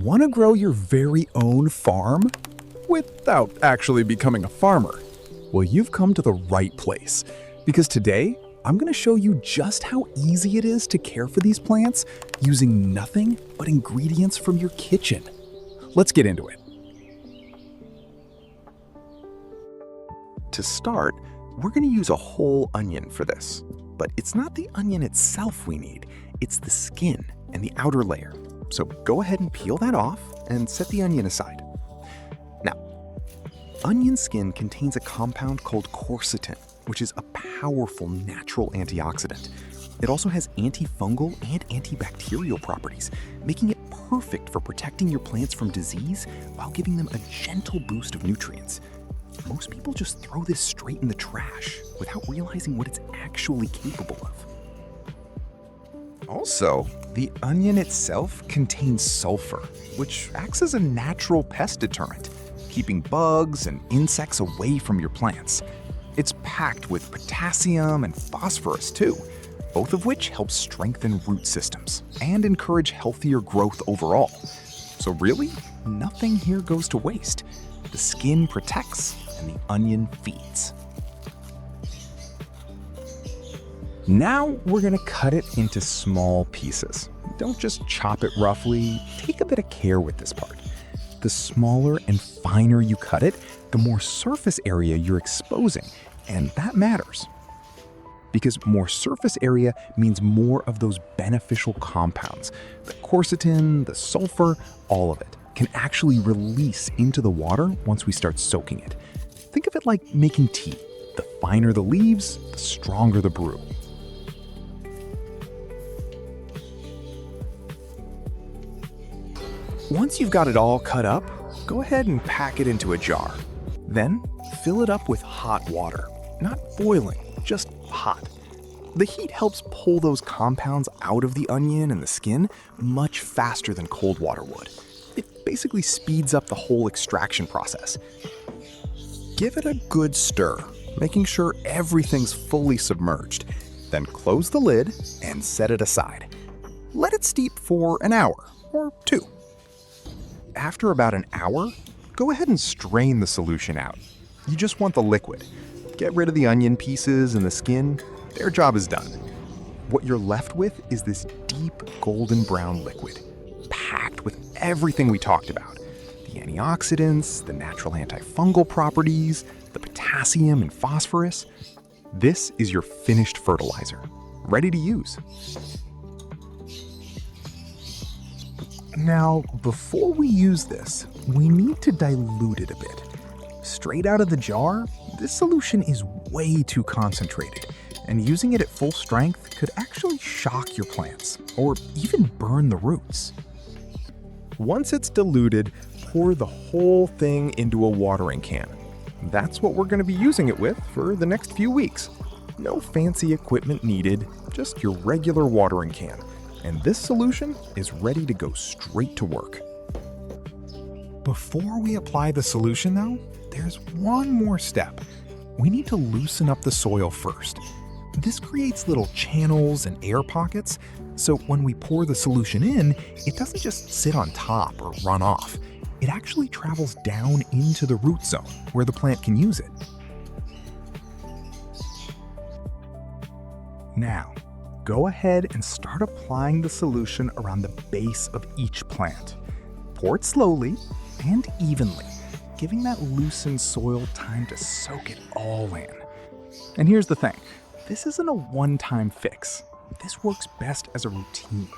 Want to grow your very own farm without actually becoming a farmer? Well, you've come to the right place, because today I'm going to show you just how easy it is to care for these plants using nothing but ingredients from your kitchen. Let's get into it. To start, we're going to use a whole onion for this. But it's not the onion itself we need, it's the skin and the outer layer. So go ahead and peel that off and set the onion aside. Now, onion skin contains a compound called quercetin, which is a powerful natural antioxidant. It also has antifungal and antibacterial properties, making it perfect for protecting your plants from disease while giving them a gentle boost of nutrients. Most people just throw this straight in the trash without realizing what it's actually capable of. Also, the onion itself contains sulfur, which acts as a natural pest deterrent, keeping bugs and insects away from your plants. It's packed with potassium and phosphorus too, both of which help strengthen root systems and encourage healthier growth overall. So really, nothing here goes to waste. The skin protects and the onion feeds. Now we're going to cut it into small pieces. Don't just chop it roughly, take a bit of care with this part. The smaller and finer you cut it, the more surface area you're exposing, and that matters. Because more surface area means more of those beneficial compounds. The quercetin, the sulfur, all of it can actually release into the water once we start soaking it. Think of it like making tea. The finer the leaves, the stronger the brew. Once you've got it all cut up, go ahead and pack it into a jar. Then, fill it up with hot water. Not boiling, just hot. The heat helps pull those compounds out of the onion and the skin much faster than cold water would. It basically speeds up the whole extraction process. Give it a good stir, making sure everything's fully submerged. Then close the lid and set it aside. Let it steep for an hour or two. After about an hour, go ahead and strain the solution out. You just want the liquid. Get rid of the onion pieces and the skin. Their job is done. What you're left with is this deep golden brown liquid, packed with everything we talked about. The antioxidants, the natural antifungal properties, the potassium and phosphorus. This is your finished fertilizer, ready to use. Now, before we use this, we need to dilute it a bit. Straight out of the jar, this solution is way too concentrated, and using it at full strength could actually shock your plants, or even burn the roots. Once it's diluted, pour the whole thing into a watering can. That's what we're going to be using it with for the next few weeks. No fancy equipment needed, just your regular watering can. And this solution is ready to go straight to work. Before we apply the solution though, there's one more step. We need to loosen up the soil first. This creates little channels and air pockets, so when we pour the solution in, it doesn't just sit on top or run off. It actually travels down into the root zone where the plant can use it. Now, go ahead and start applying the solution around the base of each plant. Pour it slowly and evenly, giving that loosened soil time to soak it all in. And here's the thing, this isn't a one-time fix. This works best as a routine.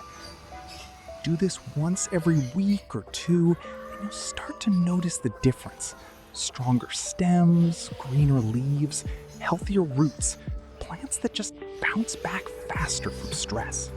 Do this once every week or two, and you'll start to notice the difference. Stronger stems, greener leaves, healthier roots, plants that just bounce back faster from stress.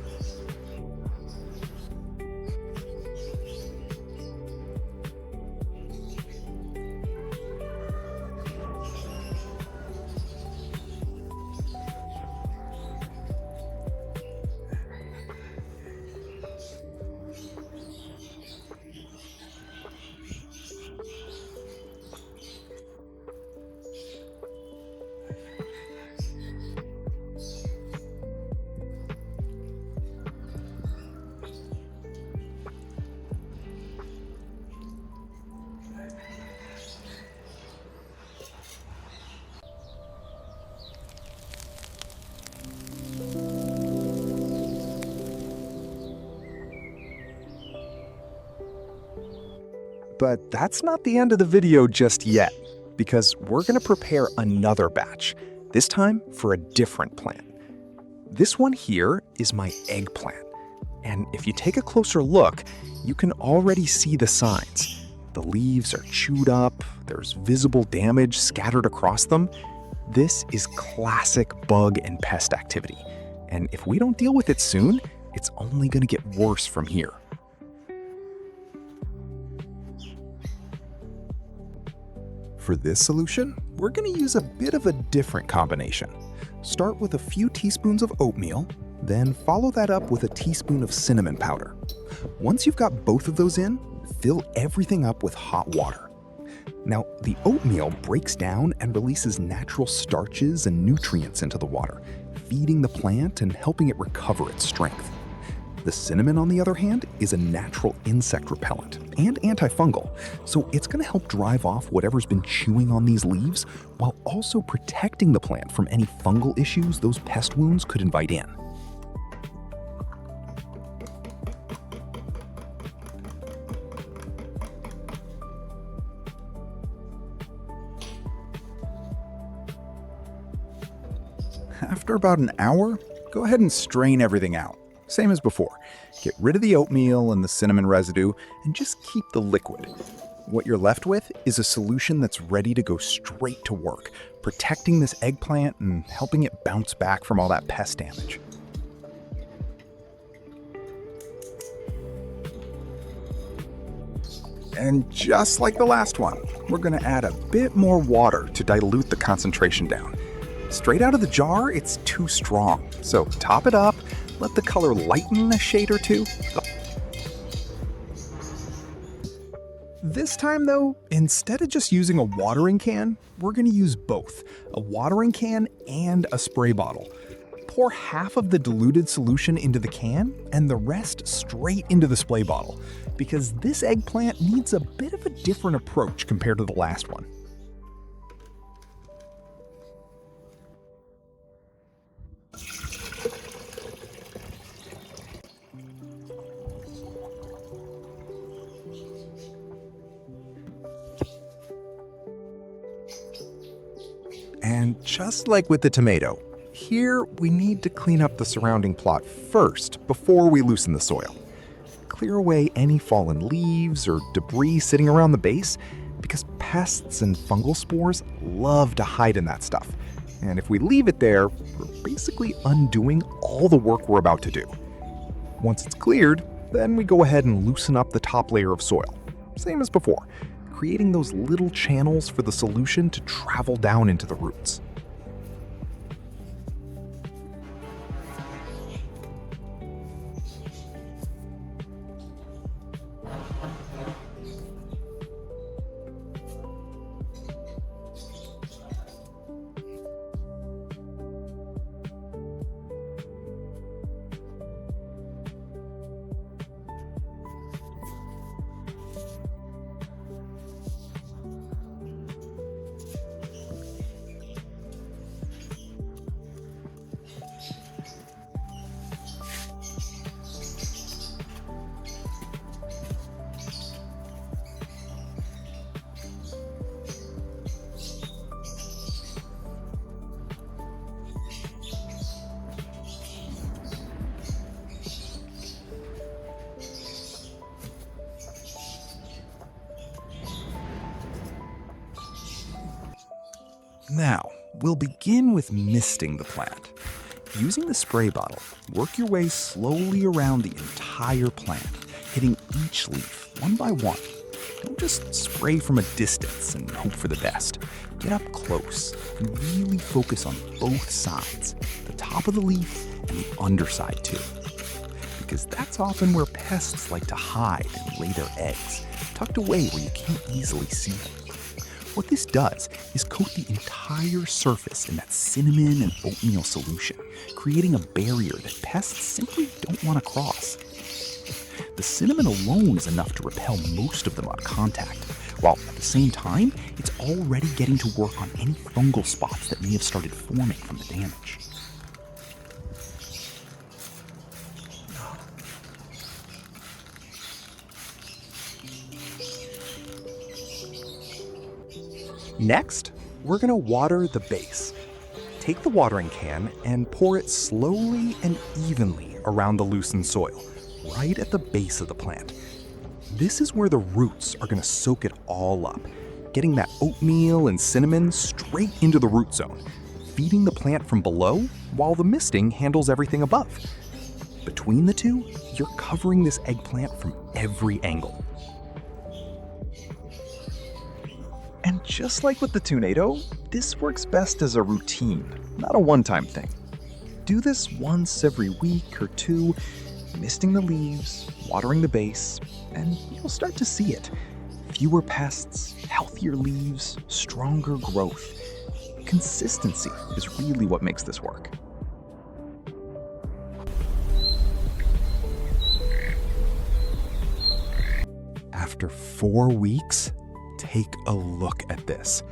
But that's not the end of the video just yet, because we're going to prepare another batch, this time for a different plant. This one here is my eggplant. And if you take a closer look, you can already see the signs. The leaves are chewed up, there's visible damage scattered across them. This is classic bug and pest activity. And if we don't deal with it soon, it's only going to get worse from here. For this solution, we're going to use a bit of a different combination. Start with a few teaspoons of oatmeal, then follow that up with a teaspoon of cinnamon powder. Once you've got both of those in, fill everything up with hot water. Now, the oatmeal breaks down and releases natural starches and nutrients into the water, feeding the plant and helping it recover its strength. The cinnamon, on the other hand, is a natural insect repellent and antifungal, so it's going to help drive off whatever's been chewing on these leaves while also protecting the plant from any fungal issues those pest wounds could invite in. After about an hour, go ahead and strain everything out. Same as before. Get rid of the oatmeal and the cinnamon residue and just keep the liquid. What you're left with is a solution that's ready to go straight to work, protecting this eggplant and helping it bounce back from all that pest damage. And just like the last one, we're going to add a bit more water to dilute the concentration down. Straight out of the jar, it's too strong, so top it up, let the color lighten a shade or two. This time though, instead of just using a watering can, we're going to use both, a watering can and a spray bottle. Pour half of the diluted solution into the can and the rest straight into the spray bottle, because this eggplant needs a bit of a different approach compared to the last one. And just like with the tomato, here we need to clean up the surrounding plot first before we loosen the soil. Clear away any fallen leaves or debris sitting around the base, because pests and fungal spores love to hide in that stuff. And if we leave it there, we're basically undoing all the work we're about to do. Once it's cleared, then we go ahead and loosen up the top layer of soil. Same as before, creating those little channels for the solution to travel down into the roots. Now, we'll begin with misting the plant. Using the spray bottle, work your way slowly around the entire plant, hitting each leaf one by one. Don't just spray from a distance and hope for the best. Get up close and really focus on both sides, the top of the leaf and the underside too. Because that's often where pests like to hide and lay their eggs, tucked away where you can't easily see them. What this does is coat the entire surface in that cinnamon and oatmeal solution, creating a barrier that pests simply don't want to cross. The cinnamon alone is enough to repel most of them on contact, while at the same time, it's already getting to work on any fungal spots that may have started forming from the damage. Next, we're gonna water the base. Take the watering can and pour it slowly and evenly around the loosened soil, right at the base of the plant. This is where the roots are gonna soak it all up, getting that oatmeal and cinnamon straight into the root zone, feeding the plant from below while the misting handles everything above. Between the two, you're covering this eggplant from every angle. And just like with the tornado, this works best as a routine, not a one-time thing. Do this once every week or two, misting the leaves, watering the base, and you'll start to see it. Fewer pests, healthier leaves, stronger growth. Consistency is really what makes this work. After 4 weeks, take a look at this.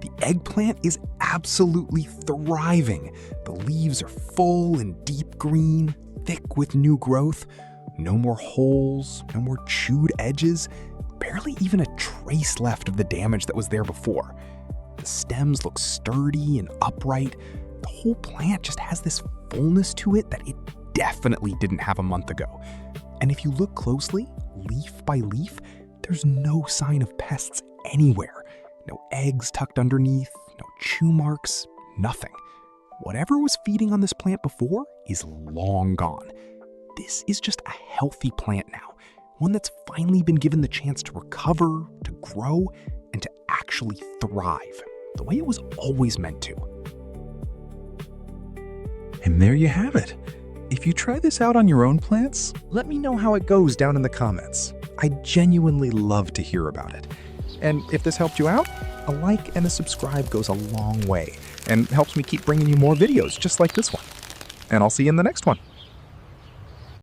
The eggplant is absolutely thriving. The leaves are full and deep green, thick with new growth. No more holes, no more chewed edges, barely even a trace left of the damage that was there before. The stems look sturdy and upright. The whole plant just has this fullness to it that it definitely didn't have a month ago. And if you look closely, leaf by leaf, there's no sign of pests anywhere. No eggs tucked underneath, no chew marks, nothing. Whatever was feeding on this plant before is long gone. This is just a healthy plant now, one that's finally been given the chance to recover, to grow, and to actually thrive, the way it was always meant to. And there you have it. If you try this out on your own plants, let me know how it goes down in the comments. I genuinely love to hear about it. And if this helped you out, a like and a subscribe goes a long way and helps me keep bringing you more videos just like this one. And I'll see you in the next one.